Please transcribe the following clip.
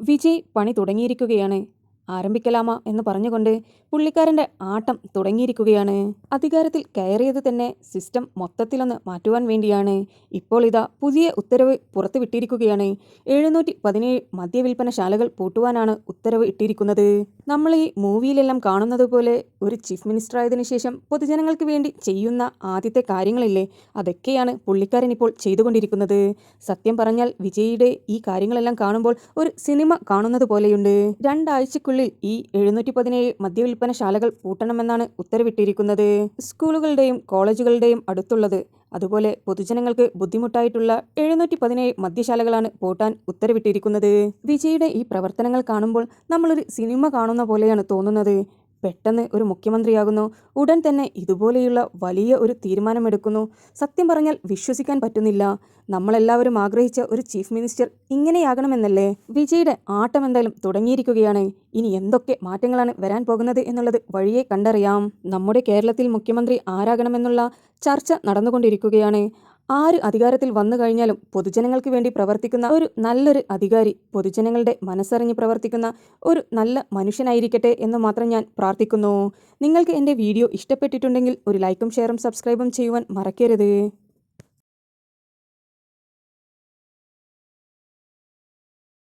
വിജയ് പണി തുടങ്ങിയിരിക്കുകയാണ്. ആരംഭിക്കലാമാ എന്ന് പറഞ്ഞുകൊണ്ട് പുള്ളിക്കാരൻ്റെ ആട്ടം തുടങ്ങിയിരിക്കുകയാണ്. അധികാരത്തിൽ കയറിയത് തന്നെ സിസ്റ്റം മൊത്തത്തിലൊന്ന് മാറ്റുവാൻ വേണ്ടിയാണ്. ഇപ്പോൾ ഇതാ പുതിയ ഉത്തരവ് പുറത്തുവിട്ടിരിക്കുകയാണ്. 717 മദ്യവിൽപ്പനശാലകൾ പൂട്ടുവാനാണ് ഉത്തരവ് ഇട്ടിരിക്കുന്നത്. നമ്മൾ ഈ മൂവിയിലെല്ലാം കാണുന്നത് പോലെ ഒരു ചീഫ് മിനിസ്റ്റർ ആയതിനു ശേഷം പൊതുജനങ്ങൾക്ക് വേണ്ടി ചെയ്യുന്ന ആദ്യത്തെ കാര്യങ്ങളില്ലേ, അതൊക്കെയാണ് പുള്ളിക്കാരൻ ഇപ്പോൾ ചെയ്തുകൊണ്ടിരിക്കുന്നത്. സത്യം പറഞ്ഞാൽ വിജയിയുടെ ഈ കാര്യങ്ങളെല്ലാം കാണുമ്പോൾ ഒരു സിനിമ കാണുന്നത് പോലെയുണ്ട്. 2 ആഴ്ചക്കുള്ളിൽ ഈ 717 മദ്യവിൽപ്പനശാലകൾ പൂട്ടണമെന്നാണ് ഉത്തരവിട്ടിരിക്കുന്നത്. സ്കൂളുകളുടെയും കോളേജുകളുടെയും അടുത്തുള്ളത്, അതുപോലെ പൊതുജനങ്ങൾക്ക് ബുദ്ധിമുട്ടായിട്ടുള്ള 717 മദ്യശാലകളാണ് പൂട്ടാൻ ഉത്തരവിട്ടിരിക്കുന്നത്. വിജയുടെ ഈ പ്രവർത്തനങ്ങൾ കാണുമ്പോൾ നമ്മളൊരു സിനിമ കാണുന്ന പോലെയാണ് തോന്നുന്നത്. പെട്ടെന്ന് ഒരു മുഖ്യമന്ത്രിയാകുന്നു, ഉടൻ തന്നെ ഇതുപോലെയുള്ള വലിയ ഒരു തീരുമാനമെടുക്കുന്നു. സത്യം പറഞ്ഞാൽ വിശ്വസിക്കാൻ പറ്റുന്നില്ല. നമ്മളെല്ലാവരും ആഗ്രഹിച്ച ഒരു ചീഫ് മിനിസ്റ്റർ ഇങ്ങനെയാകണമെന്നല്ലേ. വിജയുടെ ആട്ടം എന്തായാലും തുടങ്ങിയിരിക്കുകയാണ്. ഇനി എന്തൊക്കെ മാറ്റങ്ങളാണ് വരാൻ പോകുന്നത് എന്നുള്ളത് വഴിയെ കണ്ടറിയാം. നമ്മുടെ കേരളത്തിൽ മുഖ്യമന്ത്രി ആരാകണമെന്നുള്ള ചർച്ച നടന്നുകൊണ്ടിരിക്കുകയാണ്. ആര് അധികാരത്തിൽ വന്നു കഴിഞ്ഞാലും പൊതുജനങ്ങൾക്ക് വേണ്ടി പ്രവർത്തിക്കുന്ന ഒരു നല്ലൊരു അധികാരി, പൊതുജനങ്ങളുടെ മനസ്സറിഞ്ഞ് പ്രവർത്തിക്കുന്ന ഒരു നല്ല മനുഷ്യനായിരിക്കട്ടെ എന്ന് മാത്രം ഞാൻ പ്രാർത്ഥിക്കുന്നു. നിങ്ങൾക്ക് എൻ്റെ വീഡിയോ ഇഷ്ടപ്പെട്ടിട്ടുണ്ടെങ്കിൽ ഒരു ലൈക്കും ഷെയറും സബ്സ്ക്രൈബും ചെയ്യുവാൻ മറക്കരുത്.